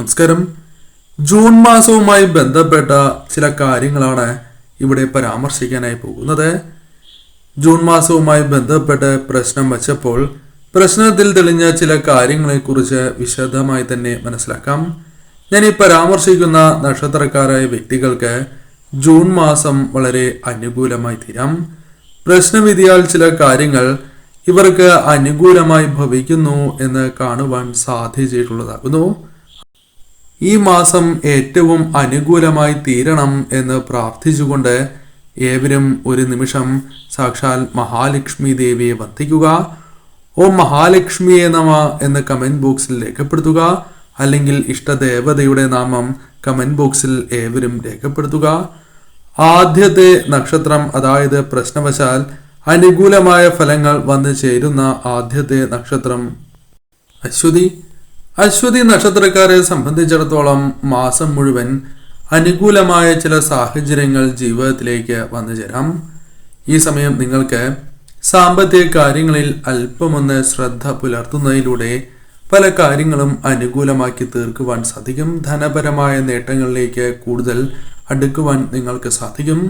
നമസ്കാരം. ജൂൺ മാസവുമായി ബന്ധപ്പെട്ട ചില കാര്യങ്ങളാണ് ഇവിടെ പരാമർശിക്കാനായി പോകുന്നത്. ജൂൺ മാസവുമായി ബന്ധപ്പെട്ട് പ്രശ്നം വച്ചപ്പോൾ പ്രശ്നത്തിൽ തെളിഞ്ഞ ചില കാര്യങ്ങളെക്കുറിച്ച് വിശദമായി തന്നെ മനസ്സിലാക്കാം. ഞാൻ ഈ പരാമർശിക്കുന്ന നക്ഷത്രക്കാരായ വ്യക്തികൾക്ക് ജൂൺ മാസം വളരെ അനുകൂലമായി തീരാം. പ്രശ്നവിധിയാൽ ചില കാര്യങ്ങൾ ഇവർക്ക് അനുകൂലമായി ഭവിക്കുന്നു എന്ന് കാണുവാൻ സാധിച്ചിട്ടുള്ളതാകുന്നു. ഈ മാസം ഏറ്റവും അനുകൂലമായി തീരണം എന്ന് പ്രാർത്ഥിച്ചുകൊണ്ട് ഏവരും ഒരു നിമിഷം സാക്ഷാൽ മഹാലക്ഷ്മി ദേവിയെ വന്ദിക്കുക. ഓം മഹാലക്ഷ്മിയെ നമ എന്ന് കമന്റ് ബോക്സിൽ രേഖപ്പെടുത്തുക. അല്ലെങ്കിൽ ഇഷ്ടദേവതയുടെ നാമം കമന്റ് ബോക്സിൽ ഏവരും രേഖപ്പെടുത്തുക. ആദ്യത്തെ നക്ഷത്രം, അതായത് പ്രശ്നവശാൽ അനുകൂലമായ ഫലങ്ങൾ വന്നു ചേരുന്ന ആദ്യത്തെ നക്ഷത്രം അശ്വതി. അശ്വതി നക്ഷത്രക്കാരെ സംബന്ധിച്ചിടത്തോളം മാസം മുഴുവൻ അനുകൂലമായ ചില സാഹചര്യങ്ങൾ ജീവിതത്തിലേക്ക് വന്നു ചേരാം. ഈ സമയം നിങ്ങൾക്ക് സാമ്പത്തിക കാര്യങ്ങളിൽ അല്പമൊന്ന് ശ്രദ്ധ പുലർത്തുന്നതിലൂടെ പല കാര്യങ്ങളും അനുകൂലമാക്കി തീർക്കുവാൻ സാധിക്കും. ധനപരമായ നേട്ടങ്ങളിലേക്ക് കൂടുതൽ അടുക്കുവാൻ നിങ്ങൾക്ക് സാധിക്കും.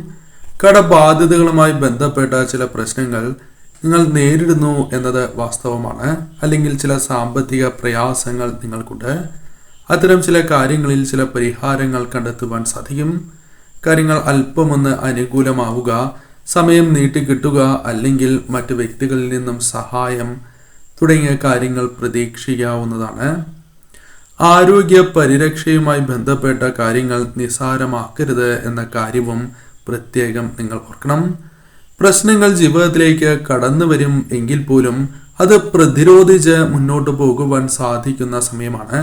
കടബാധ്യതകളുമായി ബന്ധപ്പെട്ട ചില പ്രശ്നങ്ങൾ നിങ്ങൾ നേരിടുന്നു എന്നത് വാസ്തവമാണ്. അല്ലെങ്കിൽ ചില സാമ്പത്തിക പ്രയാസങ്ങൾ നിങ്ങൾക്കുണ്ട്. അത്തരം ചില കാര്യങ്ങളിൽ ചില പരിഹാരങ്ങൾ കണ്ടെത്തുവാൻ സാധിക്കും. കാര്യങ്ങൾ അല്പമൊന്ന് അനുകൂലമാവുക, സമയം നീട്ടിക്കിട്ടുക, അല്ലെങ്കിൽ മറ്റു വ്യക്തികളിൽ നിന്നും സഹായം തുടങ്ങിയ കാര്യങ്ങൾ പ്രതീക്ഷിക്കാവുന്നതാണ്. ആരോഗ്യ പരിരക്ഷയുമായി ബന്ധപ്പെട്ട കാര്യങ്ങൾ നിസ്സാരമാക്കരുത് എന്ന കാര്യവും പ്രത്യേകം നിങ്ങൾ ഓർക്കണം. പ്രശ്നങ്ങൾ ജീവിതത്തിലേക്ക് കടന്നു വരും എങ്കിൽ പോലും അത് പ്രതിരോധിച്ച് മുന്നോട്ട് പോകുവാൻ സാധിക്കുന്ന സമയമാണ്.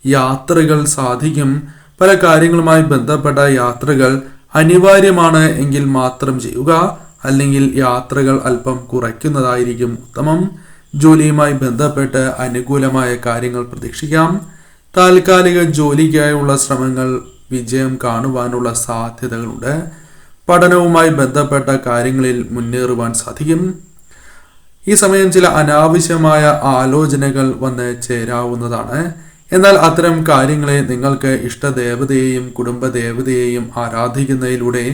യാത്രകൾ സാധിക്കും. പല കാര്യങ്ങളുമായി ബന്ധപ്പെട്ട യാത്രകൾ അനിവാര്യമാണ് എങ്കിൽ മാത്രം ചെയ്യുക. അല്ലെങ്കിൽ യാത്രകൾ അല്പം കുറയ്ക്കുന്നതായിരിക്കും ഉത്തമം. ജോലിയുമായി ബന്ധപ്പെട്ട് അനുകൂലമായ കാര്യങ്ങൾ പ്രതീക്ഷിക്കാം. താൽക്കാലിക ജോലിക്കായുള്ള ശ്രമങ്ങൾ വിജയം കാണുവാനുള്ള സാധ്യതകളുണ്ട്. പഠനവുമായി ബന്ധപ്പെട്ട കാര്യങ്ങളിൽ മുന്നേറുവാൻ സാധിക്കും. ഈ സമയം ചില അനാവശ്യമായ ആലോചനകൾ വന്ന് ചേരാവുന്നതാണ്. എന്നാൽ അത്തരം കാര്യങ്ങളെ നിങ്ങൾക്ക് ഇഷ്ടദേവതയെയും കുടുംബദേവതയെയും ആരാധിക്കുന്നതിലൂടെ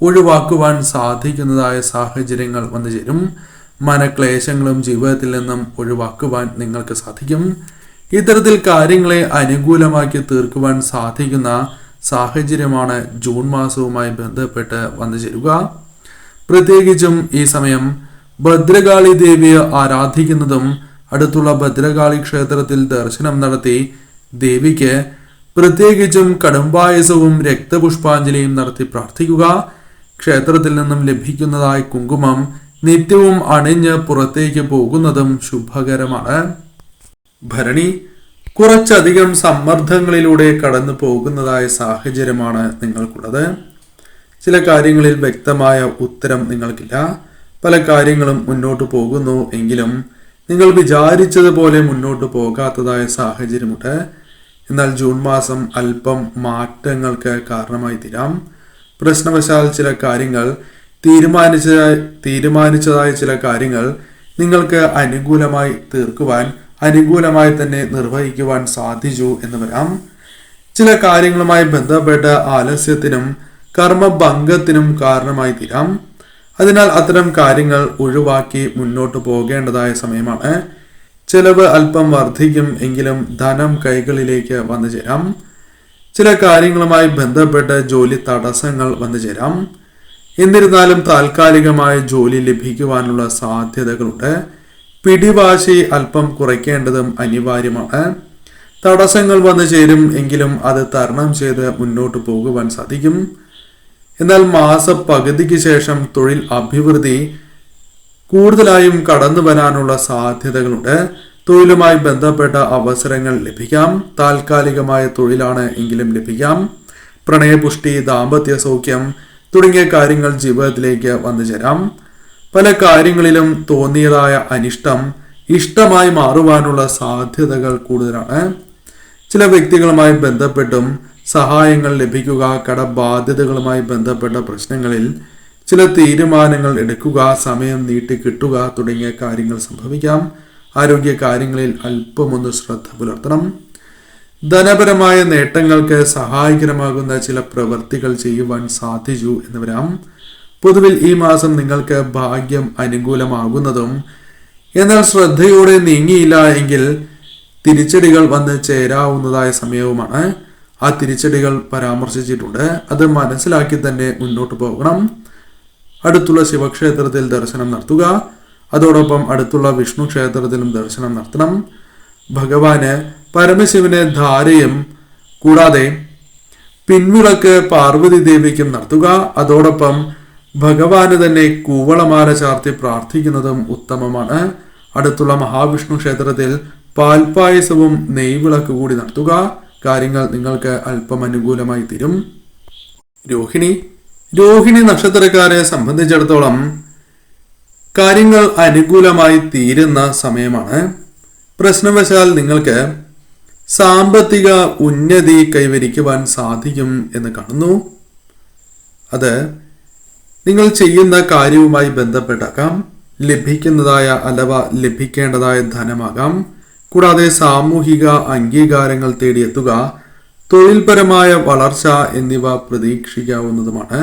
ഒഴിവാക്കുവാൻ സാധിക്കുന്നതായ സാഹചര്യങ്ങൾ വന്നു ചേരും. മനക്ലേശങ്ങളും ജീവിതത്തിൽ നിന്നും ഒഴിവാക്കുവാൻ നിങ്ങൾക്ക് സാധിക്കും. ഇത്തരത്തിൽ കാര്യങ്ങളെ അനുകൂലമാക്കി തീർക്കുവാൻ സാധിക്കുന്ന സാഹചര്യമാണ് ജൂൺ മാസവുമായി ബന്ധപ്പെട്ട് വന്നു ചേരുക. പ്രത്യേകിച്ചും ഈ സമയം ഭദ്രകാളി ദേവിയെ ആരാധിക്കുന്നതും അടുത്തുള്ള ഭദ്രകാളി ക്ഷേത്രത്തിൽ ദർശനം നടത്തി ദേവിക്ക് പ്രത്യേകിച്ചും കടുംപായസവും രക്തപുഷ്പാഞ്ജലിയും നടത്തി പ്രാർത്ഥിക്കുക. ക്ഷേത്രത്തിൽ നിന്നും ലഭിക്കുന്നതായ കുങ്കുമം നിത്യവും അണിഞ്ഞ് പുറത്തേക്ക് പോകുന്നതും ശുഭകരമാണ്. ഭരണി. കുറച്ചധികം സമ്മർദ്ദങ്ങളിലൂടെ കടന്നു പോകുന്നതായ സാഹചര്യമാണ് നിങ്ങൾക്കുള്ളത്. ചില കാര്യങ്ങളിൽ വ്യക്തമായ ഉത്തരം നിങ്ങൾക്കില്ല. പല കാര്യങ്ങളും മുന്നോട്ട് പോകുന്നു എങ്കിലും നിങ്ങൾ വിചാരിച്ചതുപോലെ മുന്നോട്ട് പോകാത്തതായ സാഹചര്യമുണ്ട്. എന്നാൽ ജൂൺ മാസം അല്പം മാറ്റങ്ങൾക്ക് കാരണമായി തീരാം. പ്രശ്നവശാൽ ചില കാര്യങ്ങൾ തീരുമാനിച്ചതായ ചില കാര്യങ്ങൾ നിങ്ങൾക്ക് അനുകൂലമായി തീർക്കുവാൻ, അനുകൂലമായി തന്നെ നിർവഹിക്കുവാൻ സാധിച്ചു എന്ന് വരാം. ചില കാര്യങ്ങളുമായി ബന്ധപ്പെട്ട ആലസ്യത്തിനും കർമ്മഭംഗത്തിനും കാരണമായി തീരാം. അതിനാൽ അത്തരം കാര്യങ്ങൾ ഒഴിവാക്കി മുന്നോട്ട് പോകേണ്ടതായ സമയമാണ്. ചെലവ് അല്പം വർദ്ധിക്കും എങ്കിലും ധനം കൈകളിലേക്ക് വന്നു ചേരാം. ചില കാര്യങ്ങളുമായി ബന്ധപ്പെട്ട് ജോലി തടസ്സങ്ങൾ വന്നു ചേരാം. എന്നിരുന്നാലും താൽക്കാലികമായ ജോലി ലഭിക്കുവാനുള്ള സാധ്യതകളുണ്ട്. പിടിവാശി അല്പം കുറയ്ക്കേണ്ടതും അനിവാര്യമാണ്. തടസ്സങ്ങൾ വന്നു ചേരും എങ്കിലും അത് തരണം ചെയ്ത് മുന്നോട്ട് പോകുവാൻ സാധിക്കും. എന്നാൽ മാസപ്പകുതിക്ക് ശേഷം തൊഴിൽ അഭിവൃദ്ധി കൂടുതലായും കടന്നു വരാനുള്ള സാധ്യതകളുണ്ട്. തൊഴിലുമായി ബന്ധപ്പെട്ട അവസരങ്ങൾ ലഭിക്കാം. താൽക്കാലികമായ തൊഴിലാണ് എങ്കിലും ലഭിക്കാം. പ്രണയപുഷ്ടി, ദാമ്പത്യ സൗഖ്യം തുടങ്ങിയ കാര്യങ്ങൾ ജീവിതത്തിലേക്ക് വന്നു ചേരാം. പല കാര്യങ്ങളിലും തോന്നിയതായ അനിഷ്ടം ഇഷ്ടമായി മാറുവാനുള്ള സാധ്യതകൾ കൂടുതലാണ്. ചില വ്യക്തികളുമായി ബന്ധപ്പെട്ടും സഹായങ്ങൾ ലഭിക്കുക. കടബാധ്യതകളുമായി ബന്ധപ്പെട്ട പ്രശ്നങ്ങളിൽ ചില തീരുമാനങ്ങൾ എടുക്കുക, സമയം നീട്ടിക്കിട്ടുക തുടങ്ങിയ കാര്യങ്ങൾ സംഭവിക്കാം. ആരോഗ്യ കാര്യങ്ങളിൽ അല്പമൊന്ന് ശ്രദ്ധ പുലർത്തണം. ധനപരമായ നേട്ടങ്ങൾക്ക് സഹായകരമാകുന്ന ചില പ്രവൃത്തികൾ ചെയ്യുവാൻ സാധിച്ചു എന്ന് വരാം. പൊതുവിൽ ഈ മാസം നിങ്ങൾക്ക് ഭാഗ്യം അനുകൂലമാകുന്നതും എന്നാൽ ശ്രദ്ധയോടെ നീങ്ങിയില്ല എങ്കിൽ തിരിച്ചടികൾ വന്ന് ചേരാവുന്നതായ സമയവുമാണ്. ആ തിരിച്ചടികൾ പരാമർശിച്ചിട്ടുണ്ട്. അത് മനസ്സിലാക്കി തന്നെ മുന്നോട്ട് പോകണം. അടുത്തുള്ള ശിവക്ഷേത്രത്തിൽ ദർശനം നടത്തുക. അതോടൊപ്പം അടുത്തുള്ള വിഷ്ണു ക്ഷേത്രത്തിലും ദർശനം നടത്തണം. ഭഗവാന് പരമശിവന് ധാരയും കൂടാതെ പിൻവിളക്ക് പാർവതി ദേവിക്കും നടത്തുക. അതോടൊപ്പം ഭഗവാന് തന്നെ കൂവളമാല ചാർത്തി പ്രാർത്ഥിക്കുന്നതും ഉത്തമമാണ്. അടുത്തുള്ള മഹാവിഷ്ണു ക്ഷേത്രത്തിൽ പാൽപായസവും നെയ്വിളക്ക് കൂടി നടത്തുക. കാര്യങ്ങൾ നിങ്ങൾക്ക് അല്പം അനുകൂലമായി തീരും. രോഹിണി നക്ഷത്രക്കാരെ സംബന്ധിച്ചിടത്തോളം കാര്യങ്ങൾ അനുകൂലമായി തീരുന്ന സമയമാണ്. പ്രശ്നവശാൽ നിങ്ങൾക്ക് സാമ്പത്തിക ഉന്നതി കൈവരിക്കുവാൻ സാധിക്കും എന്ന് കാണുന്നു. അത് നിങ്ങൾ ചെയ്യുന്ന കാര്യവുമായി ബന്ധപ്പെട്ടാകാം, ലഭിക്കുന്നതായ അഥവാ ലഭിക്കേണ്ടതായ ധനമാകാം, കൂടാതെ സാമൂഹിക അംഗീകാരങ്ങൾ തേടിയെത്തുക, തൊഴിൽപരമായ വളർച്ച എന്നിവ പ്രതീക്ഷിക്കാവുന്നതുമാണ്.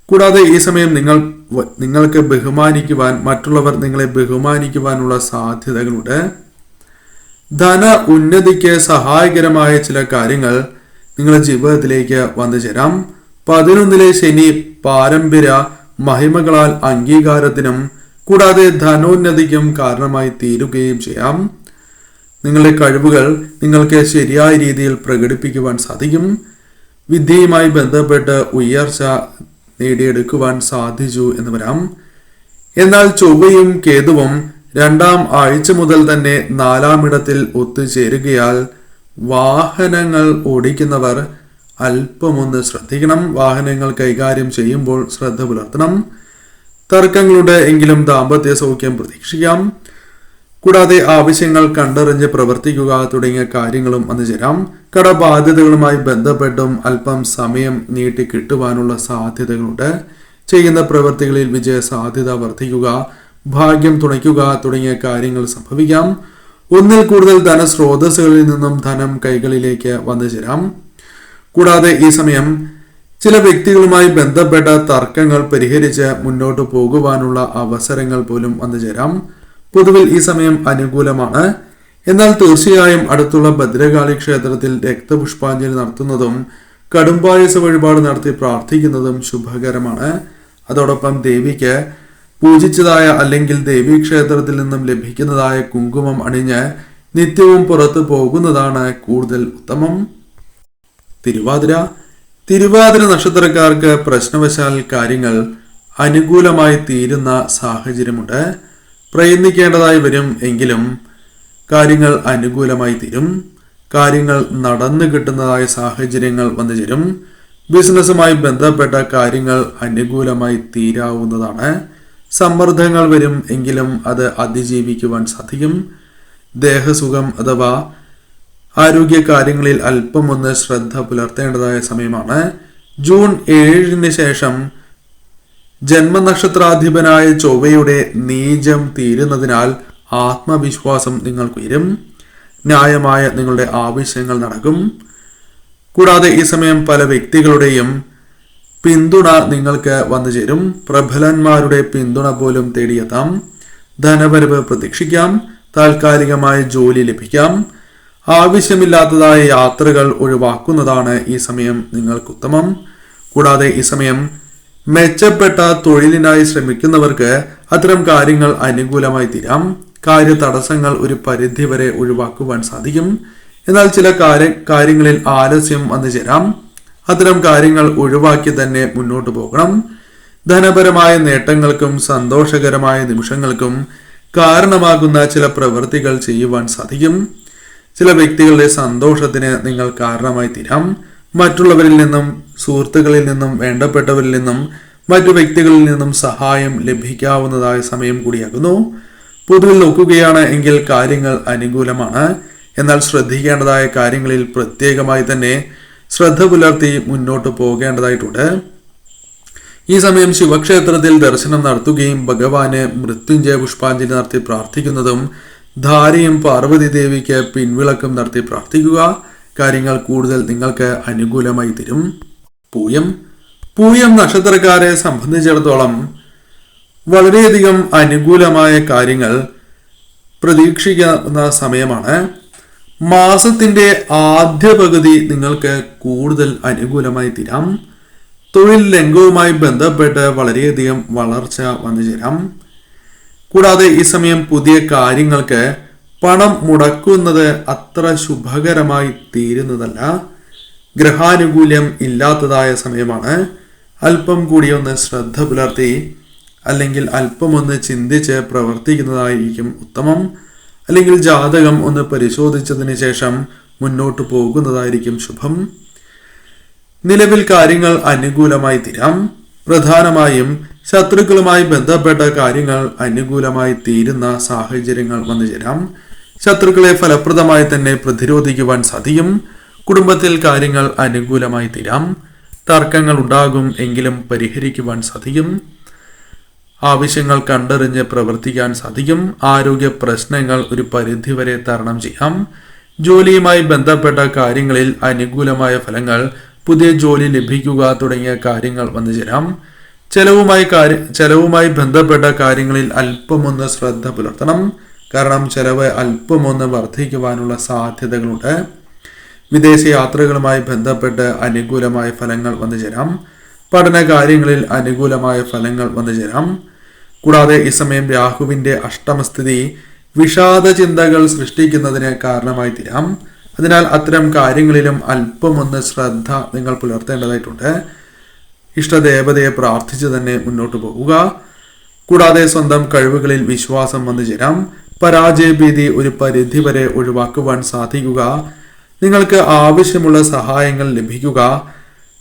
കൂടാതെ ഈ സമയം നിങ്ങൾക്ക് ബഹുമാനിക്കുവാൻ, മറ്റുള്ളവർ നിങ്ങളെ ബഹുമാനിക്കുവാനുള്ള സാധ്യതകളുണ്ട്. ധന ഉന്നതിക്ക് സഹായകരമായ ചില കാര്യങ്ങൾ നിങ്ങളുടെ ജീവിതത്തിലേക്ക് വന്നു ചേരാം. 11 ശനി പാരമ്പര്യ മഹിമകളാൽ അംഗീകാരത്തിനും കൂടാതെ ധനോന്നതിക്കും കാരണമായി തീരുകയും ചെയ്യാം. നിങ്ങളുടെ കഴിവുകൾ നിങ്ങൾക്ക് ശരിയായ രീതിയിൽ പ്രകടിപ്പിക്കുവാൻ സാധിക്കും. വിദ്യയുമായി ബന്ധപ്പെട്ട് ഉയർച്ച നേടിയെടുക്കുവാൻ സാധിച്ചു എന്ന് വരാം. എന്നാൽ ചൊവ്വയും കേതുവും 2ാം ആഴ്ച മുതൽ തന്നെ 4ാം ഇടത്തിൽ ഒത്തുചേരുകയാൽ വാഹനങ്ങൾ ഓടിക്കുന്നവർ അല്പമൊന്ന് ശ്രദ്ധിക്കണം. വാഹനങ്ങൾ കൈകാര്യം ചെയ്യുമ്പോൾ ശ്രദ്ധ പുലർത്തണം. തർക്കങ്ങളുടെ എങ്കിലും ദാമ്പത്യ സൗഖ്യം പ്രതീക്ഷിക്കാം. കൂടാതെ ആവശ്യങ്ങൾ കണ്ടറിഞ്ഞ് പ്രവർത്തിക്കുക തുടങ്ങിയ കാര്യങ്ങളും വന്നു ചേരാം. കടബാധ്യതകളുമായി ബന്ധപ്പെട്ടും അല്പം സമയം നീട്ടി കിട്ടുവാനുള്ള സാധ്യതകളുണ്ട്. ചെയ്യുന്ന പ്രവൃത്തികളിൽ വിജയ സാധ്യത വർദ്ധിക്കുക, ഭാഗ്യം തുണയ്ക്കുക തുടങ്ങിയ കാര്യങ്ങൾ സംഭവിക്കാം. ഒന്നിൽ കൂടുതൽ ധനസ്രോതസ്സുകളിൽ നിന്നും ധനം കൈകളിലേക്ക് വന്നു ചേരാം. കൂടാതെ ഈ സമയം ചില വ്യക്തികളുമായി ബന്ധപ്പെട്ട തർക്കങ്ങൾ പരിഹരിച്ച് മുന്നോട്ട് പോകുവാനുള്ള അവസരങ്ങൾ പോലും വന്നു ചേരാം. പൊതുവിൽ ഈ സമയം അനുകൂലമാണ്. എന്നാൽ തീർച്ചയായും അടുത്തുള്ള ഭദ്രകാളി ക്ഷേത്രത്തിൽ രക്തപുഷ്പാഞ്ജലി നടത്തുന്നതും കടുംപായസ വഴിപാട് നടത്തി പ്രാർത്ഥിക്കുന്നതും ശുഭകരമാണ്. അതോടൊപ്പം ദേവിക്ക് പൂജിച്ചതായ അല്ലെങ്കിൽ ദേവീ ക്ഷേത്രത്തിൽ നിന്നും ലഭിക്കുന്നതായ കുങ്കുമം അണിഞ്ഞ് നിത്യവും പുറത്തു പോകുന്നതാണ് കൂടുതൽ ഉത്തമം. തിരുവാതിര നക്ഷത്രക്കാർക്ക് പ്രശ്നവശാൽ കാര്യങ്ങൾ അനുകൂലമായി തീരുന്ന സാഹചര്യമുണ്ട്. പ്രയത്നിക്കേണ്ടതായി വരും എങ്കിലും കാര്യങ്ങൾ അനുകൂലമായി തീരും. കാര്യങ്ങൾ നടന്നു കിട്ടുന്നതായ സാഹചര്യങ്ങൾ വന്നു ചേരും. ബിസിനസ്സുമായി ബന്ധപ്പെട്ട കാര്യങ്ങൾ അനുകൂലമായി തീരാവുന്നതാണ്. സമ്മർദ്ദങ്ങൾ വരും എങ്കിലും അത് അതിജീവിക്കുവാൻ സാധിക്കും. ദേഹസുഖം അഥവാ ആരോഗ്യ കാര്യങ്ങളിൽ അല്പമൊന്ന് ശ്രദ്ധ പുലർത്തേണ്ടതായ സമയമാണ്. ജൂൺ 7 ശേഷം ജന്മനക്ഷത്രാധിപനായ ചൊവ്വയുടെ നീചം തീരുന്നതിനാൽ ആത്മവിശ്വാസം നിങ്ങൾക്കുയരും. ന്യായമായ നിങ്ങളുടെ ആവശ്യങ്ങൾ നടക്കും. കൂടാതെ ഈ സമയം പല വ്യക്തികളുടെയും പിന്തുണ നിങ്ങൾക്ക് വന്നു ചേരും. പ്രബലന്മാരുടെ പിന്തുണ പോലും തേടിയെത്താം. ധനവരവ് പ്രതീക്ഷിക്കാം. താൽക്കാലികമായ ജോലി ലഭിക്കാം. ആവശ്യമില്ലാത്തതായ യാത്രകൾ ഒഴിവാക്കുന്നതാണ് ഈ സമയം നിങ്ങൾക്ക് ഉത്തമം. കൂടാതെ ഈ സമയം മെച്ചപ്പെട്ട തൊഴിലിനായി ശ്രമിക്കുന്നവർക്ക് അത്തരം കാര്യങ്ങൾ അനുകൂലമായി തീരാം. കാര്യ തടസ്സങ്ങൾ ഒരു പരിധിവരെ ഒഴിവാക്കുവാൻ സാധിക്കും. എന്നാൽ ചില കാര്യങ്ങളിൽ ആലസ്യം വന്നു ചേരാം. അത്തരം കാര്യങ്ങൾ ഒഴിവാക്കി തന്നെ മുന്നോട്ട് പോകണം. ധനപരമായ നേട്ടങ്ങൾക്കും സന്തോഷകരമായ നിമിഷങ്ങൾക്കും കാരണമാകുന്ന ചില പ്രവൃത്തികൾ ചെയ്യുവാൻ സാധിക്കും. ചില വ്യക്തികളുടെ സന്തോഷത്തിന് നിങ്ങൾ കാരണമായി തീരാം. മറ്റുള്ളവരിൽ നിന്നും, സുഹൃത്തുക്കളിൽ നിന്നും, വേണ്ടപ്പെട്ടവരിൽ നിന്നും, മറ്റു വ്യക്തികളിൽ നിന്നും സഹായം ലഭിക്കാവുന്നതായ സമയം കൂടിയാകുന്നു. പൊതുവിൽ നോക്കുകയാണ് എങ്കിൽ കാര്യങ്ങൾ അനുകൂലമാണ്. എന്നാൽ ശ്രദ്ധിക്കേണ്ടതായ കാര്യങ്ങളിൽ പ്രത്യേകമായി തന്നെ ശ്രദ്ധ പുലർത്തി മുന്നോട്ട് പോകേണ്ടതായിട്ടുണ്ട്. ഈ സമയം ശിവക്ഷേത്രത്തിൽ ദർശനം നടത്തുകയും ഭഗവാന് മൃത്യുഞ്ജയ പുഷ്പാഞ്ജലി നടത്തി പ്രാർത്ഥിക്കുന്നതും ധാരയും പാർവതി ദേവിക്ക് പിൻവിളക്കം നടത്തി പ്രാർത്ഥിക്കുക. കാര്യങ്ങൾ കൂടുതൽ നിങ്ങൾക്ക് അനുകൂലമായി തരും. പൂയം നക്ഷത്രക്കാരെ സംബന്ധിച്ചിടത്തോളം വളരെയധികം അനുകൂലമായ കാര്യങ്ങൾ പ്രതീക്ഷിക്കുന്ന സമയമാണ്. മാസത്തിന്റെ ആദ്യ പകുതി നിങ്ങൾക്ക് കൂടുതൽ അനുകൂലമായി തീരാം. തൊഴിൽ രംഗവുമായി ബന്ധപ്പെട്ട് വളരെയധികം വളർച്ച വന്നു ചേരാം. കൂടാതെ ഈ സമയം പുതിയ കാര്യങ്ങൾക്ക് പണം മുടക്കുന്നത് അത്ര ശുഭകരമായി തീരുന്നതല്ല. ഗ്രഹാനുകൂല്യം ഇല്ലാത്തതായ സമയമാണ്. അല്പം കൂടി ഒന്ന് ശ്രദ്ധ പുലർത്തി അല്ലെങ്കിൽ അല്പമൊന്ന് ചിന്തിച്ച് പ്രവർത്തിക്കുന്നതായിരിക്കും ഉത്തമം. അല്ലെങ്കിൽ ജാതകം ഒന്ന് പരിശോധിച്ചതിന് ശേഷം മുന്നോട്ട് പോകുന്നതായിരിക്കും ശുഭം. നിലവിൽ കാര്യങ്ങൾ അനുകൂലമായി തീരാം. പ്രധാനമായും ശത്രുക്കളുമായി ബന്ധപ്പെട്ട കാര്യങ്ങൾ അനുകൂലമായി തീരുന്ന സാഹചര്യങ്ങൾ വന്നു ചേരാം. ശത്രുക്കളെ ഫലപ്രദമായി തന്നെ പ്രതിരോധിക്കുവാൻ സാധിക്കും. കുടുംബത്തിൽ കാര്യങ്ങൾ അനുകൂലമായി തീരാം. തർക്കങ്ങൾ ഉണ്ടാകും, എങ്കിലും പരിഹരിക്കുവാൻ സാധിക്കും. ആവശ്യങ്ങൾ കണ്ടറിഞ്ഞ് പ്രവർത്തിക്കാൻ സാധിക്കും. ആരോഗ്യ പ്രശ്നങ്ങൾ ഒരു പരിധിവരെ തരണം ചെയ്യാം. ജോലിയുമായി ബന്ധപ്പെട്ട കാര്യങ്ങളിൽ അനുകൂലമായ ഫലങ്ങൾ, പുതിയ ജോലി ലഭിക്കുക തുടങ്ങിയ കാര്യങ്ങൾ വന്നു ചേരാം. ചെലവുമായി ബന്ധപ്പെട്ട കാര്യങ്ങളിൽ അല്പമൊന്ന് ശ്രദ്ധ പുലർത്തണം. കാരണം ചെലവ് അല്പമൊന്ന് വർദ്ധിക്കുവാനുള്ള സാധ്യതകളുണ്ട്. വിദേശ യാത്രകളുമായി ബന്ധപ്പെട്ട് അനുകൂലമായ ഫലങ്ങൾ വന്നു ചേരാം. പഠന കാര്യങ്ങളിൽ അനുകൂലമായ ഫലങ്ങൾ വന്നു ചേരാം. കൂടാതെ ഈ സമയം രാഹുവിന്റെ അഷ്ടമസ്ഥിതി വിഷാദ ചിന്തകൾ സൃഷ്ടിക്കുന്നതിന് കാരണമായി തീരാം. അതിനാൽ അത്തരം കാര്യങ്ങളിലും അല്പമൊന്ന് ശ്രദ്ധ നിങ്ങൾ പുലർത്തേണ്ടതായിട്ടുണ്ട്. ഇഷ്ടദേവതയെ പ്രാർത്ഥിച്ച് തന്നെ മുന്നോട്ട് പോവുക. കൂടാതെ സ്വന്തം കഴിവുകളിൽ വിശ്വാസം വന്നു ചേരാം. പരാജയഭീതി ഒരു പരിധിവരെ ഒഴിവാക്കുവാൻ സാധിക്കുക. നിങ്ങൾക്ക് ആവശ്യമുള്ള സഹായങ്ങൾ ലഭിക്കുക.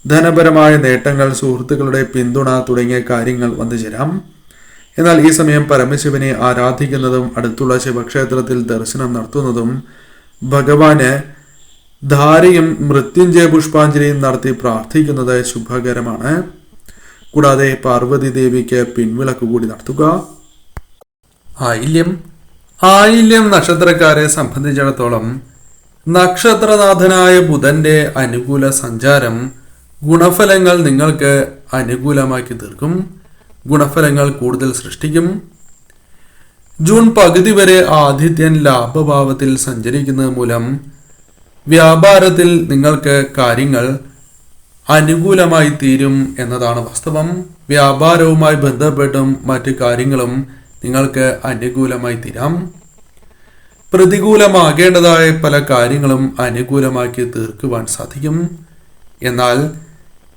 ധനപരമായ നേട്ടങ്ങൾ, സുഹൃത്തുക്കളുടെ പിന്തുണ തുടങ്ങിയ കാര്യങ്ങൾ വന്നു ചേരാം. എന്നാൽ ഈ സമയം പരമശിവനെ ആരാധിക്കുന്നതും അടുത്തുള്ള ശിവക്ഷേത്രത്തിൽ ദർശനം നടത്തുന്നതും ഭഗവാന് ധാരയും മൃത്യുഞ്ജയ പുഷ്പാഞ്ജലിയും നടത്തി പ്രാർത്ഥിക്കുന്നത് ശുഭകരമാണ്. കൂടാതെ പാർവതി ദേവിക്ക് പിൻവിളക്ക് കൂടി നടത്തുക. ആയില്യം നക്ഷത്രക്കാരെ സംബന്ധിച്ചിടത്തോളം നക്ഷത്രനാഥനായ ബുധന്റെ അനുകൂല സഞ്ചാരം ഗുണഫലങ്ങൾ നിങ്ങൾക്ക് അനുകൂലമാക്കി തീർക്കും. ഗുണഫലങ്ങൾ കൂടുതൽ സൃഷ്ടിക്കും. ജൂൺ പകുതി വരെ ആദിത്യൻ ലാഭഭാവത്തിൽ സഞ്ചരിക്കുന്നത് മൂലം വ്യാപാരത്തിൽ നിങ്ങൾക്ക് കാര്യങ്ങൾ അനുകൂലമായി തീരും എന്നതാണ് വാസ്തവം. വ്യാപാരവുമായി ബന്ധപ്പെട്ടും മറ്റു കാര്യങ്ങളും നിങ്ങൾക്ക് അനുകൂലമായി തീരാം. പ്രതികൂലമാകേണ്ടതായ പല കാര്യങ്ങളും അനുകൂലമാക്കി തീർക്കുവാൻ സാധിക്കും. എന്നാൽ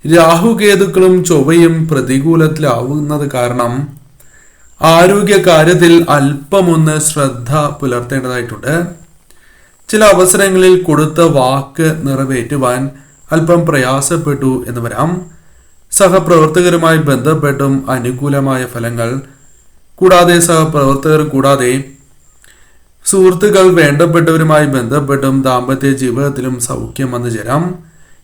രാഹുകേതുക്കളും ചൊവ്വയും പ്രതികൂലത്തിലാവുന്നത് കാരണം ആരോഗ്യ കാര്യത്തിൽ അല്പമൊന്ന് ശ്രദ്ധ പുലർത്തേണ്ടതായിട്ടുണ്ട്. ചില അവസരങ്ങളിൽ കൊടുത്ത വാക്ക് നിറവേറ്റുവാൻ അല്പം പ്രയാസപ്പെട്ടു എന്ന് വരാം. സഹപ്രവർത്തകരുമായി ബന്ധപ്പെട്ടും അനുകൂലമായ ഫലങ്ങൾ, കൂടാതെ സുഹൃത്തുക്കൾ വേണ്ടപ്പെട്ടവരുമായി ബന്ധപ്പെട്ടും ദാമ്പത്യ ജീവിതത്തിലും സൗഖ്യം വന്നു ചേരാം.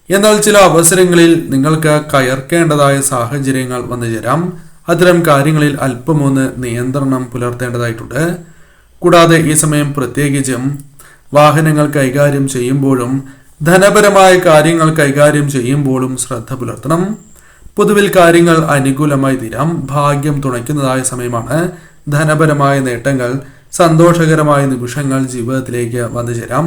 എന്നാൽ ചില അവസരങ്ങളിൽ നിങ്ങൾക്ക് കയർക്കേണ്ടതായ സാഹചര്യങ്ങൾ വന്നു ചേരാം. അത്തരം കാര്യങ്ങളിൽ അല്പമൊന്ന് നിയന്ത്രണം പുലർത്തേണ്ടതായിട്ടുണ്ട്. കൂടാതെ ഈ സമയം പ്രത്യേകിച്ചും വാഹനങ്ങൾ കൈകാര്യം ചെയ്യുമ്പോഴും ധനപരമായ കാര്യങ്ങൾ കൈകാര്യം ചെയ്യുമ്പോഴും ശ്രദ്ധ പുലർത്തണം. പൊതുവിൽ കാര്യങ്ങൾ അനുകൂലമായി തീരാം. ഭാഗ്യം തുണയ്ക്കുന്നതായ സമയമാണ്. ധനപരമായ നേട്ടങ്ങൾ, സന്തോഷകരമായ നിമിഷങ്ങൾ ജീവിതത്തിലേക്ക് വന്നു ചേരാം.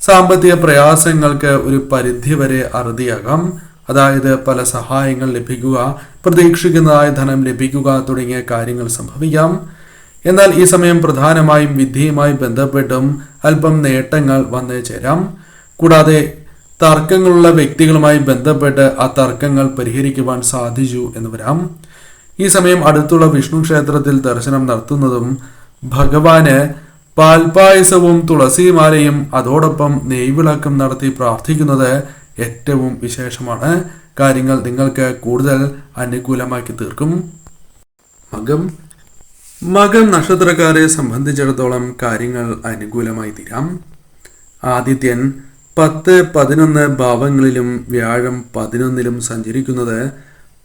സാമ്പത്തിക പ്രയാസങ്ങൾക്ക് ഒരു പരിധിവരെ അറുതിയാകാം. അതായത് പല സഹായങ്ങൾ ലഭിക്കുക, പ്രതീക്ഷിക്കുന്നതായ ധനം ലഭിക്കുക തുടങ്ങിയ കാര്യങ്ങൾ സംഭവിക്കാം. എന്നാൽ ഈ സമയം പ്രധാനമായും വിദ്യയുമായി ബന്ധപ്പെട്ടും അല്പം നേട്ടങ്ങൾ വന്നു ചേരാം. കൂടാതെ തർക്കങ്ങളുള്ള വ്യക്തികളുമായി ബന്ധപ്പെട്ട് ആ തർക്കങ്ങൾ പരിഹരിക്കുവാൻ സാധിച്ചു എന്ന് വരാം. ഈ സമയം അടുത്തുള്ള വിഷ്ണു ക്ഷേത്രത്തിൽ ദർശനം നടത്തുന്നതും ഭഗവാന് പാൽപായസവും തുളസിമാലയും അതോടൊപ്പം നെയ്വിളക്കം നടത്തി പ്രാർത്ഥിക്കുന്നത് ഏറ്റവും വിശേഷമാണ്. കാര്യങ്ങൾ നിങ്ങൾക്ക് കൂടുതൽ അനുകൂലമാക്കി തീർക്കും. മകം നക്ഷത്രക്കാരെ സംബന്ധിച്ചിടത്തോളം കാര്യങ്ങൾ അനുകൂലമായി തീരാം. ആദിത്യൻ 10, 11 ഭാവങ്ങളിലും വ്യാഴം 11ലും സഞ്ചരിക്കുന്നത്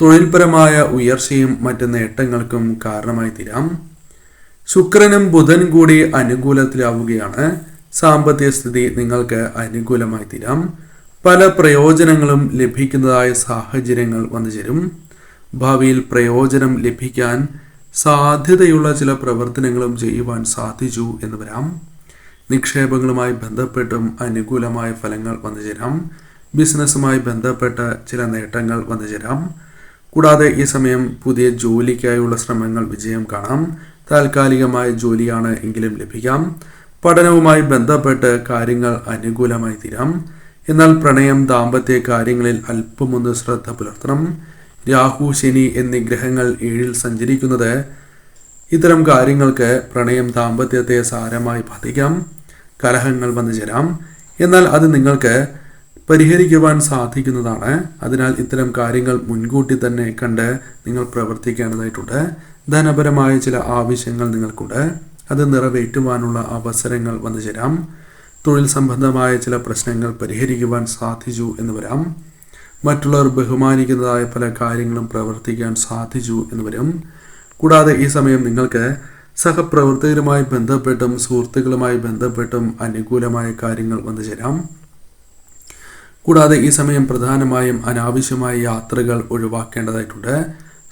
തൊഴിൽപരമായ ഉയർച്ചയും മറ്റ് നേട്ടങ്ങൾക്കും കാരണമായി തീരാം. ശുക്രനും ബുധൻ കൂടി അനുകൂലത്തിലാവുകയാണ്. സാമ്പത്തിക സ്ഥിതി നിങ്ങൾക്ക് അനുകൂലമായി തീരാം. പല പ്രയോജനങ്ങളും ലഭിക്കുന്നതായ സാഹചര്യങ്ങൾ വന്നു ചേരും. ഭാവിയിൽ പ്രയോജനം ലഭിക്കാൻ സാധ്യതയുള്ള ചില പ്രവർത്തനങ്ങളും ചെയ്യുവാൻ സാധിച്ചു എന്ന് വരാം. നിക്ഷേപങ്ങളുമായി ബന്ധപ്പെട്ടും അനുകൂലമായ ഫലങ്ങൾ വന്നു ചേരാം. ബിസിനസ്സുമായി ബന്ധപ്പെട്ട ചില നേട്ടങ്ങൾ വന്നു ചേരാം. കൂടാതെ ഈ സമയം പുതിയ ജോലിക്കായുള്ള ശ്രമങ്ങൾ വിജയം കാണാം. താൽക്കാലികമായ ജോലിയാണ് എങ്കിലും ലഭിക്കാം. പഠനവുമായി ബന്ധപ്പെട്ട് കാര്യങ്ങൾ അനുകൂലമായി തീരാം. എന്നാൽ പ്രണയം, ദാമ്പത്യ കാര്യങ്ങളിൽ അല്പമൊന്ന് ശ്രദ്ധ പുലർത്തണം. രാഹു, ശനി എന്നീ ഗ്രഹങ്ങൾ 7-ൽ സഞ്ചരിക്കുന്നത് ഇത്തരം കാര്യങ്ങൾക്ക് പ്രണയം, ദാമ്പത്യത്തെ സാരമായി ബാധിക്കാം. കലഹങ്ങൾ വന്നു ചേരാം. എന്നാൽ അത് നിങ്ങൾക്ക് പരിഹരിക്കുവാൻ സാധിക്കുന്നതാണ്. അതിനാൽ ഇത്തരം കാര്യങ്ങൾ മുൻകൂട്ടി തന്നെ കണ്ട് നിങ്ങൾ പ്രവർത്തിക്കേണ്ടതായിട്ടുണ്ട്. ധനപരമായ ചില ആവശ്യങ്ങൾ നിങ്ങൾക്കുണ്ട്. അത് നിറവേറ്റുവാനുള്ള അവസരങ്ങൾ വന്നു ചേരാം. തൊഴിൽ സംബന്ധമായ ചില പ്രശ്നങ്ങൾ പരിഹരിക്കുവാൻ സാധിച്ചു എന്ന് വരാം. മറ്റുള്ളവർ ബഹുമാനിക്കുന്നതായ പല കാര്യങ്ങളും പ്രവർത്തിക്കാൻ സാധിച്ചു എന്ന് വരും. കൂടാതെ ഈ സമയം നിങ്ങൾക്ക് സഹപ്രവർത്തകരുമായി ബന്ധപ്പെട്ടും സുഹൃത്തുക്കളുമായി ബന്ധപ്പെട്ടും അനുകൂലമായ കാര്യങ്ങൾ വന്നു ചേരാം. കൂടാതെ ഈ സമയം പ്രധാനമായും അനാവശ്യമായ യാത്രകൾ ഒഴിവാക്കേണ്ടതായിട്ടുണ്ട്.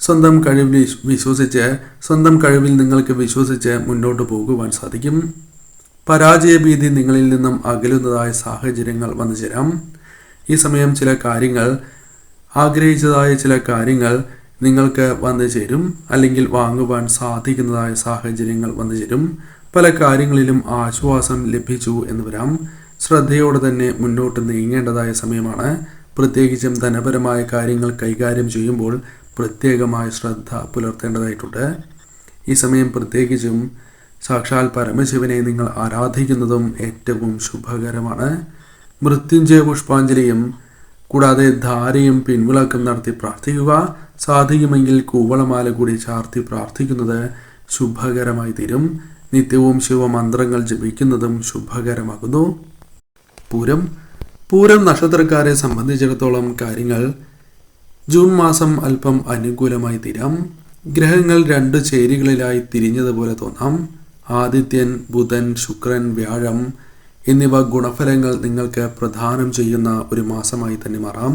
സ്വന്തം കഴിവിൽ നിങ്ങൾക്ക് വിശ്വസിച്ച് മുന്നോട്ട് പോകുവാൻ സാധിക്കും. പരാജയഭീതി നിങ്ങളിൽ നിന്നും അകലുന്നതായ സാഹചര്യങ്ങൾ വന്നു ചേരാം. ഈ സമയം ചില കാര്യങ്ങൾ, ആഗ്രഹിച്ചതായ ചില കാര്യങ്ങൾ നിങ്ങൾക്ക് വന്നു ചേരും, അല്ലെങ്കിൽ വാങ്ങുവാൻ സാധിക്കുന്നതായ സാഹചര്യങ്ങൾ വന്നു ചേരും. പല കാര്യങ്ങളിലും ആശ്വാസം ലഭിച്ചു എന്ന് വരാം. ശ്രദ്ധയോടെ തന്നെ മുന്നോട്ട് നീങ്ങേണ്ടതായ സമയമാണ്. പ്രത്യേകിച്ചും ധനപരമായ കാര്യങ്ങൾ കൈകാര്യം ചെയ്യുമ്പോൾ പ്രത്യേകമായ ശ്രദ്ധ പുലർത്തേണ്ടതായിട്ടുണ്ട്. ഈ സമയം പ്രത്യേകിച്ചും സാക്ഷാൽ പരമശിവനെ നിങ്ങൾ ആരാധിക്കുന്നതും ഏറ്റവും ശുഭകരമാണ്. മൃത്യുഞ്ജയ പുഷ്പാഞ്ജലിയും കൂടാതെ ധാരയും പിൻവിളക്കം നടത്തി പ്രാർത്ഥിക്കുക. സാധിക്കുമെങ്കിൽ കൂവളമാല കൂടി ചാർത്തി പ്രാർത്ഥിക്കുന്നത് ശുഭകരമായി തീരും. നിത്യവും ശിവമന്ത്രങ്ങൾ ജപിക്കുന്നതും ശുഭകരമാകുന്നു. പൂരം നക്ഷത്രക്കാരെ സംബന്ധിച്ചിടത്തോളം കാര്യങ്ങൾ ജൂൺ മാസം അല്പം അനുകൂലമായി തീരാം. ഗ്രഹങ്ങൾ 2 ചേരികളിലായി തിരിഞ്ഞതുപോലെ തോന്നാം. ആദിത്യൻ, ബുധൻ, ശുക്രൻ, വ്യാഴം എന്നിവ ഗുണഫലങ്ങൾ നിങ്ങൾക്ക് പ്രദാനം ചെയ്യുന്ന ഒരു മാസമായി തന്നെ മാറാം.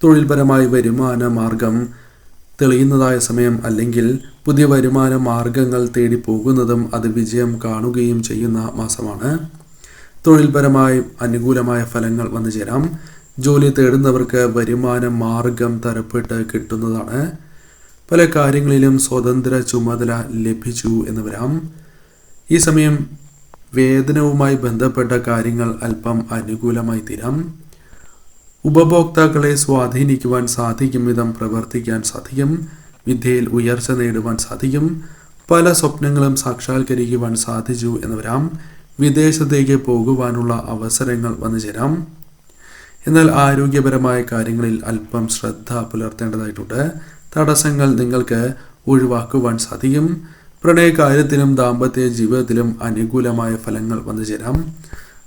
തൊഴിൽപരമായി വരുമാന മാർഗം തെളിയുന്നതായ സമയം, അല്ലെങ്കിൽ പുതിയ വരുമാന മാർഗങ്ങൾ തേടി പോകുന്നതും അത് വിജയം കാണുകയും ചെയ്യുന്ന മാസമാണ്. തൊഴിൽപരമായി അനുകൂലമായ ഫലങ്ങൾ വന്നു ചേരാം. ജോലി തേടുന്നവർക്ക് വരുമാന മാർഗം തരപ്പെട്ട് കിട്ടുന്നതാണ്. പല കാര്യങ്ങളിലും സ്വതന്ത്ര ചുമതല ലഭിച്ചു എന്ന് വരാം. ഈ സമയം വേതനവുമായി ബന്ധപ്പെട്ട കാര്യങ്ങൾ അല്പം അനുകൂലമായി തീരാം. ഉപഭോക്താക്കളെ സ്വാധീനിക്കുവാൻ സാധിക്കും വിധം പ്രവർത്തിക്കാൻ സാധിക്കും. വിദ്യയിൽ ഉയർച്ച നേടുവാൻ സാധിക്കും. പല സ്വപ്നങ്ങളും സാക്ഷാത്കരിക്കുവാൻ സാധിച്ചു എന്ന് വരാം. വിദേശത്തേക്ക് പോകുവാനുള്ള അവസരങ്ങൾ വന്നു ചേരാം. എന്നാൽ ആരോഗ്യപരമായ കാര്യങ്ങളിൽ അല്പം ശ്രദ്ധ പുലർത്തേണ്ടതായിട്ടുണ്ട്. തടസ്സങ്ങൾ നിങ്ങൾക്ക് ഒഴിവാക്കുവാൻ സാധിക്കും. പ്രണയകാര്യത്തിലും ദാമ്പത്യ ജീവിതത്തിലും അനുകൂലമായ ഫലങ്ങൾ വന്നു ചേരാം.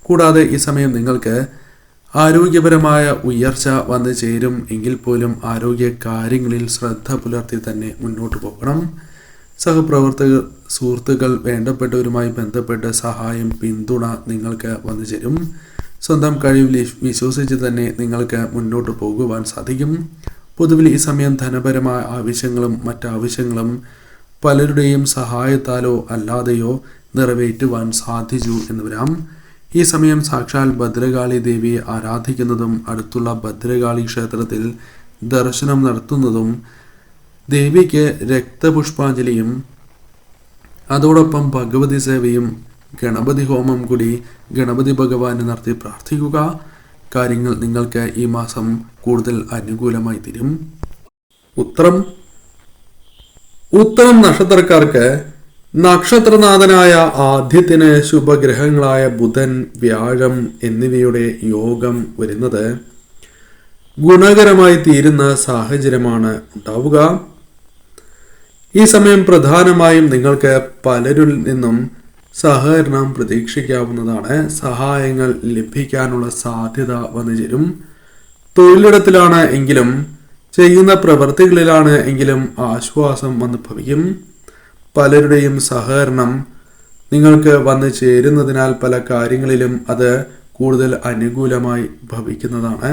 കൂടാതെ ഈ സമയം നിങ്ങൾക്ക് ആരോഗ്യപരമായ ഉയർച്ച വന്നു ചേരും. എങ്കിൽ പോലും ആരോഗ്യ കാര്യങ്ങളിൽ ശ്രദ്ധ പുലർത്തി തന്നെ മുന്നോട്ട് പോകണം. സഹപ്രവർത്തകർ, സുഹൃത്തുക്കൾ, വേണ്ടപ്പെട്ടവരുമായി ബന്ധപ്പെട്ട് സഹായം, പിന്തുണ നിങ്ങൾക്ക് വന്നു ചേരും. സ്വന്തം കഴിവിൽ വിശ്വസിച്ച് തന്നെ നിങ്ങൾക്ക് മുന്നോട്ട് പോകുവാൻ സാധിക്കും. പൊതുവിൽ ഈ സമയം ധനപരമായ ആവശ്യങ്ങളും മറ്റാവശ്യങ്ങളും പലരുടെയും സഹായത്താലോ അല്ലാതെയോ നിറവേറ്റുവാൻ സാധിച്ചു എന്ന് വരാം. ഈ സമയം സാക്ഷാൽ ഭദ്രകാളി ദേവിയെ ആരാധിക്കുന്നതും അടുത്തുള്ള ഭദ്രകാളി ക്ഷേത്രത്തിൽ ദർശനം നടത്തുന്നതും ദേവിക്ക് രക്തപുഷ്പാഞ്ജലിയും അതോടൊപ്പം ഭഗവതി സേവയും ഗണപതി ഹോമം കൂടി ഗണപതി ഭഗവാനെ നടത്തി പ്രാർത്ഥിക്കുക. കാര്യങ്ങൾ നിങ്ങൾക്ക് ഈ മാസം കൂടുതൽ അനുകൂലമായി തീരും. ഉത്തരം നക്ഷത്രക്കാർക്ക് നക്ഷത്രനാഥനായ ആദ്യത്തിന് ശുഭഗ്രഹങ്ങളായ ബുധൻ, വ്യാഴം എന്നിവയുടെ യോഗം വരുന്നത് ഗുണകരമായി തീരുന്ന സാഹചര്യമാണ് ഉണ്ടാവുക. ഈ സമയം പ്രധാനമായും നിങ്ങൾക്ക് പലരിൽ നിന്നും സഹകരണം പ്രതീക്ഷിക്കാവുന്നതാണ്. സഹായങ്ങൾ ലഭിക്കാനുള്ള സാധ്യത വന്നു ചേരും. തൊഴിലിടത്തിലാണ് എങ്കിലും ചെയ്യുന്ന പ്രവൃത്തികളിലാണ് എങ്കിലും ആശ്വാസം വന്നു ഭവിക്കും. പലരുടെയും സഹകരണം നിങ്ങൾക്ക് വന്നു ചേരുന്നതിനാൽ പല കാര്യങ്ങളിലും അത് കൂടുതൽ അനുകൂലമായി ഭവിക്കുന്നതാണ്.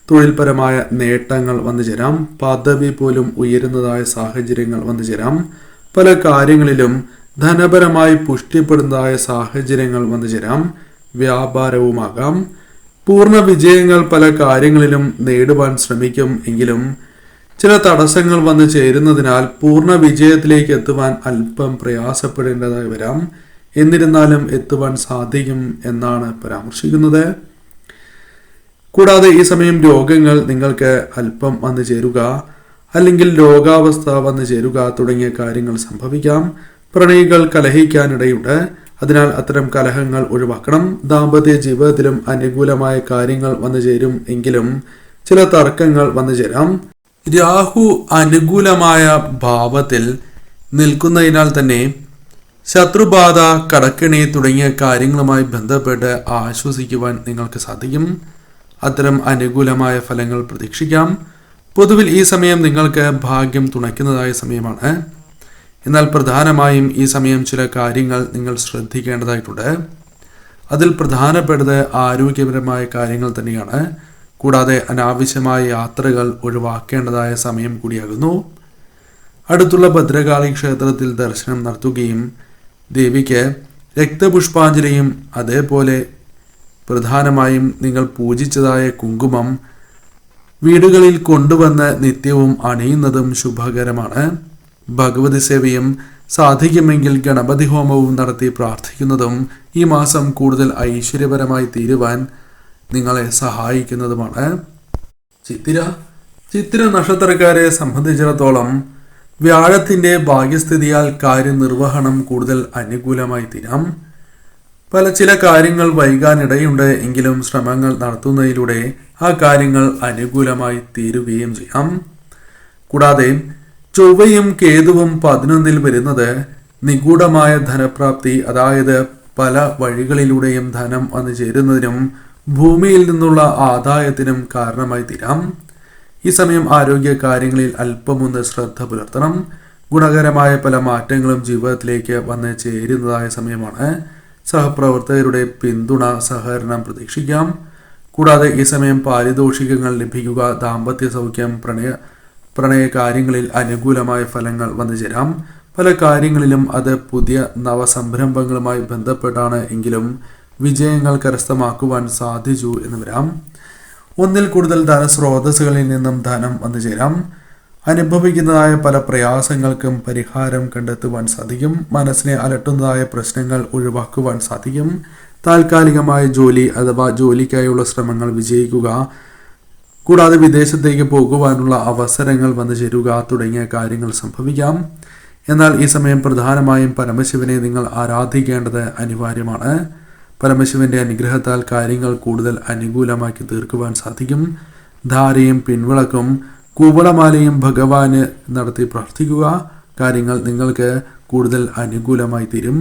തൊഴിൽപരമായ നേട്ടങ്ങൾ വന്നു ചേരാം. പദവി പോലും ഉയരുന്നതായ സാഹചര്യങ്ങൾ വന്നു ചേരാം. പല കാര്യങ്ങളിലും ധനപരമായി പുഷ്ടിപ്പെടുന്നതായ സാഹചര്യങ്ങൾ വന്നു ചേരാം. വ്യാപാരവുമാകാം. പൂർണ്ണ വിജയങ്ങൾ പല കാര്യങ്ങളിലും നേടുവാൻ ശ്രമിക്കും എങ്കിലും ചില തടസ്സങ്ങൾ വന്നു ചേരുന്നതിനാൽ പൂർണ്ണ വിജയത്തിലേക്ക് എത്തുവാൻ അല്പം പ്രയാസപ്പെടേണ്ടതായി വരാം. എന്നിരുന്നാലും എത്തുവാൻ സാധിക്കും എന്നാണ് പരാമർശിക്കുന്നത്. കൂടാതെ ഈ സമയം രോഗങ്ങൾ നിങ്ങൾക്ക് അല്പം വന്നു ചേരുക, അല്ലെങ്കിൽ രോഗാവസ്ഥ വന്നു ചേരുക തുടങ്ങിയ കാര്യങ്ങൾ സംഭവിക്കാം. പ്രണയികൾ കലഹിക്കാനിടയുണ്ട്. അതിനാൽ അത്തരം കലഹങ്ങൾ ഒഴിവാക്കണം. ദാമ്പത്യ ജീവിതത്തിലും അനുകൂലമായ കാര്യങ്ങൾ വന്നു ചേരും എങ്കിലും ചില തർക്കങ്ങൾ വന്നു ചേരാം. രാഹു അനുകൂലമായ ഭാവത്തിൽ നിൽക്കുന്നതിനാൽ തന്നെ ശത്രുബാധ, കടക്കെണി തുടങ്ങിയ കാര്യങ്ങളുമായി ബന്ധപ്പെട്ട് ആശ്വസിക്കുവാൻ നിങ്ങൾക്ക് സാധിക്കും. അത്തരം അനുകൂലമായ ഫലങ്ങൾ പ്രതീക്ഷിക്കാം. പൊതുവിൽ ഈ സമയം നിങ്ങൾക്ക് ഭാഗ്യം തുണയ്ക്കുന്നതായ സമയമാണ്. എന്നാൽ പ്രധാനമായും ഈ സമയം ചില കാര്യങ്ങൾ നിങ്ങൾ ശ്രദ്ധിക്കേണ്ടതായിട്ടുണ്ട്. അതിൽ പ്രധാനപ്പെട്ടത് ആരോഗ്യപരമായ കാര്യങ്ങൾ തന്നെയാണ്. കൂടാതെ അനാവശ്യമായ യാത്രകൾ ഒഴിവാക്കേണ്ടതായ സമയം കൂടിയാകുന്നു. അടുത്തുള്ള ഭദ്രകാളി ക്ഷേത്രത്തിൽ ദർശനം നടത്തുകയും ദേവിക്ക് രക്തപുഷ്പാഞ്ജലിയും അതേപോലെ പ്രധാനമായും നിങ്ങൾ പൂജിച്ചതായ കുങ്കുമം വീടുകളിൽ കൊണ്ടുവന്ന് നിത്യവും അണിയുന്നതും ശുഭകരമാണ്. ഭഗവതി സേവയും സാധിക്കുമെങ്കിൽ ഗണപതി ഹോമവും നടത്തി പ്രാർത്ഥിക്കുന്നതും ഈ മാസം കൂടുതൽ ഐശ്വര്യപരമായി തീരുവാൻ നിങ്ങളെ സഹായിക്കുന്നതുമാണ്. ചിത്തിര നക്ഷത്രക്കാരെ സംബന്ധിച്ചിടത്തോളം വ്യാഴത്തിൻ്റെ ഭാഗ്യസ്ഥിതിയാൽ കാര്യനിർവഹണം കൂടുതൽ അനുകൂലമായി തീരാം. ചില കാര്യങ്ങൾ വൈകാനിടയുണ്ട് എങ്കിലും ശ്രമങ്ങൾ നടത്തുന്നതിലൂടെ ആ കാര്യങ്ങൾ അനുകൂലമായി തീരുകയും ചെയ്യാം. കൂടാതെ ചൊവ്വയും കേതുവും 11 വരുന്നത് നിഗൂഢമായ ധനപ്രാപ്തി, അതായത് പല വഴികളിലൂടെയും ധനം വന്നു ചേരുന്നതിനും ഭൂമിയിൽ നിന്നുള്ള ആദായത്തിനും കാരണമായി തീരാം. ഈ സമയം ആരോഗ്യ കാര്യങ്ങളിൽ അല്പമൊന്ന് ശ്രദ്ധ പുലർത്തണം. ഗുണകരമായ പല മാറ്റങ്ങളും ജീവിതത്തിലേക്ക് വന്ന് ചേരുന്നതായ സമയമാണ്. സഹപ്രവർത്തകരുടെ പിന്തുണ, സഹകരണം പ്രതീക്ഷിക്കാം. കൂടാതെ ഈ സമയം പാരിതോഷികങ്ങൾ ലഭിക്കുക, ദാമ്പത്യ സൗഖ്യം, പ്രണയ കാര്യങ്ങളിൽ അനുകൂലമായ ഫലങ്ങൾ വന്നു ചേരാം. പല കാര്യങ്ങളിലും അത് പുതിയ നവസംരംഭങ്ങളുമായി ബന്ധപ്പെട്ടാണ് എങ്കിലും വിജയങ്ങൾ കരസ്ഥമാക്കുവാൻ സാധിച്ചു എന്ന് വരാം. ഒന്നിൽ കൂടുതൽ ധനസ്രോതസ്സുകളിൽ നിന്നും ധനം വന്നു ചേരാം. അനുഭവിക്കുന്നതായ പല പ്രയാസങ്ങൾക്കും പരിഹാരം കണ്ടെത്തുവാൻ സാധിക്കും. മനസ്സിനെ അലട്ടുന്നതായ പ്രശ്നങ്ങൾ ഒഴിവാക്കുവാൻ സാധിക്കും. താൽക്കാലികമായ ജോലി അഥവാ ജോലിക്കായുള്ള ശ്രമങ്ങൾ വിജയിക്കുക, കൂടാതെ വിദേശത്തേക്ക് പോകുവാനുള്ള അവസരങ്ങൾ വന്നു ചേരുക തുടങ്ങിയ കാര്യങ്ങൾ സംഭവിക്കാം. എന്നാൽ ഈ സമയം പ്രധാനമായും പരമശിവനെ നിങ്ങൾ ആരാധിക്കേണ്ടത് അനിവാര്യമാണ്. പരമശിവന്റെ അനുഗ്രഹത്താൽ കാര്യങ്ങൾ കൂടുതൽ അനുകൂലമാക്കി തീർക്കുവാൻ സാധിക്കും. ധാരയും പിൻവിളക്കും കൂവളമാലയും ഭഗവാന് നടത്തി പ്രാർത്ഥിക്കുക. കാര്യങ്ങൾ നിങ്ങൾക്ക് കൂടുതൽ അനുകൂലമായി തീരും.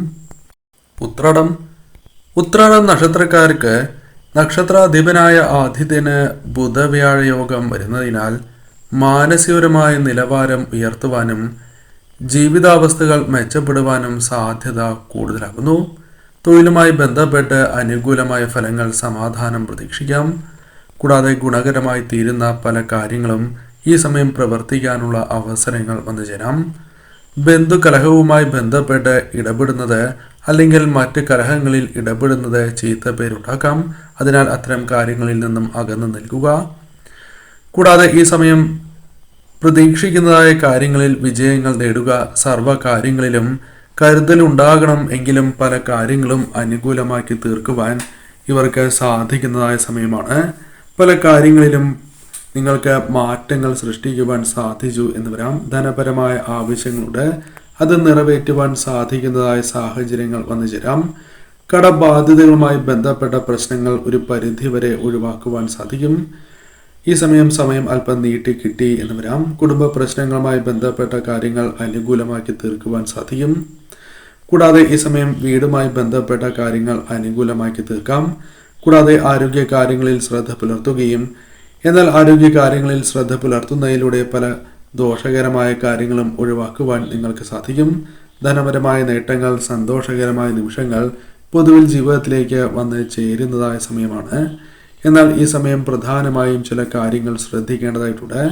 ഉത്രാടം നക്ഷത്രക്കാർക്ക് നക്ഷത്രാധിപനായ ആദിത്യന് ബുധവ്യാഴ യോഗം വരുന്നതിനാൽ മാനസികപരമായ നിലവാരം ഉയർത്തുവാനും ജീവിതാവസ്ഥകൾ മെച്ചപ്പെടുവാനും സാധ്യത കൂടുതലാകുന്നു. തൊഴിലുമായി ബന്ധപ്പെട്ട് അനുകൂലമായ ഫലങ്ങൾ, സമാധാനം പ്രതീക്ഷിക്കാം. കൂടാതെ ഗുണകരമായി തീരുന്ന പല കാര്യങ്ങളും ഈ സമയം പ്രവർത്തിക്കാനുള്ള അവസരങ്ങൾ വന്നു ചേരാം. ബന്ധുകലഹവുമായി ബന്ധപ്പെട്ട് ഇടപെടുന്നത് അല്ലെങ്കിൽ മറ്റ് കലഹങ്ങളിൽ ഇടപെടുന്നത് ചീത്ത പേരുണ്ടാക്കാം. അതിനാൽ അത്തരം കാര്യങ്ങളിൽ നിന്നും അകന്നു നിൽക്കുക. കൂടാതെ ഈ സമയം പ്രതീക്ഷിക്കുന്നതായ കാര്യങ്ങളിൽ വിജയങ്ങൾ നേടുക. സർവ്വ കാര്യങ്ങളിലും കരുതലുണ്ടാകണം എങ്കിലും പല കാര്യങ്ങളും അനുകൂലമാക്കി തീർക്കുവാൻ ഇവർക്ക് സാധിക്കുന്നതായ സമയമാണ്. പല കാര്യങ്ങളിലും നിങ്ങൾക്ക് മാറ്റങ്ങൾ സൃഷ്ടിക്കുവാൻ സാധിച്ചു എന്ന് വരാം. ധനപരമായ ആവശ്യങ്ങളുണ്ട്, അത് നിറവേറ്റുവാൻ സാധിക്കുന്നതായ സാഹചര്യങ്ങൾ വന്നു ചേരാം. കടബാധ്യതകളുമായി ബന്ധപ്പെട്ട പ്രശ്നങ്ങൾ ഒരു പരിധിവരെ ഒഴിവാക്കുവാൻ സാധിക്കും. ഈ സമയം അല്പം നീട്ടി കിട്ടി എന്ന് വരാം. കുടുംബ പ്രശ്നങ്ങളുമായി ബന്ധപ്പെട്ട കാര്യങ്ങൾ അനുകൂലമാക്കി തീർക്കുവാൻ സാധിക്കും. കൂടാതെ ഈ സമയം വീടുമായി ബന്ധപ്പെട്ട കാര്യങ്ങൾ അനുകൂലമാക്കി തീർക്കാം. കൂടാതെ ആരോഗ്യ കാര്യങ്ങളിൽ ശ്രദ്ധ പുലർത്തുകയും എന്നാൽ ആരോഗ്യ കാര്യങ്ങളിൽ ശ്രദ്ധ പുലർത്തുന്നതിലൂടെ പല ദോഷകരമായ കാര്യങ്ങളും ഒഴിവാക്കുവാൻ നിങ്ങൾക്ക് സാധിക്കും. ധനപരമായ നേട്ടങ്ങൾ, സന്തോഷകരമായ നിമിഷങ്ങൾ പൊതുവിൽ ജീവിതത്തിലേക്ക് വന്ന് ചേരുന്നതായ സമയമാണ്. എന്നാൽ ഈ സമയം പ്രധാനമായും ചില കാര്യങ്ങൾ ശ്രദ്ധിക്കേണ്ടതായിട്ടുണ്ട്.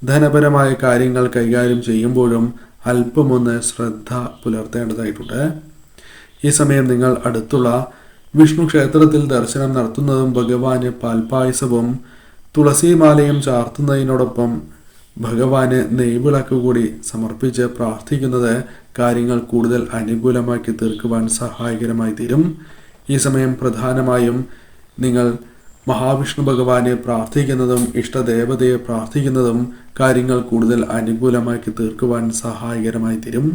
ധനപരമായ കാര്യങ്ങൾ കൈകാര്യം ചെയ്യുമ്പോഴും അല്പമൊന്ന് ശ്രദ്ധ പുലർത്തേണ്ടതായിട്ടുണ്ട്. ഈ സമയം നിങ്ങൾ അടുത്തുള്ള വിഷ്ണു ക്ഷേത്രത്തിൽ ദർശനം നടത്തുന്നതും ഭഗവാന് പാൽപായസവും തുളസിമാലയും ചാർത്തുന്നതിനോടൊപ്പം ഭഗവാന് നെയ്വിളക്ക് കൂടി സമർപ്പിച്ച് പ്രാർത്ഥിക്കുന്നത് കാര്യങ്ങൾ കൂടുതൽ അനുകൂലമാക്കി തീർക്കുവാൻ സഹായകരമായി തീരും. ഈ സമയം പ്രധാനമായും നിങ്ങൾ മഹാവിഷ്ണു ഭഗവാനെ പ്രാർത്ഥിക്കുന്നതും ഇഷ്ടദേവതയെ പ്രാർത്ഥിക്കുന്നതും കാര്യങ്ങൾ കൂടുതൽ അനുകൂലമാക്കി തീർക്കുവാൻ സഹായകരമായി തീരും.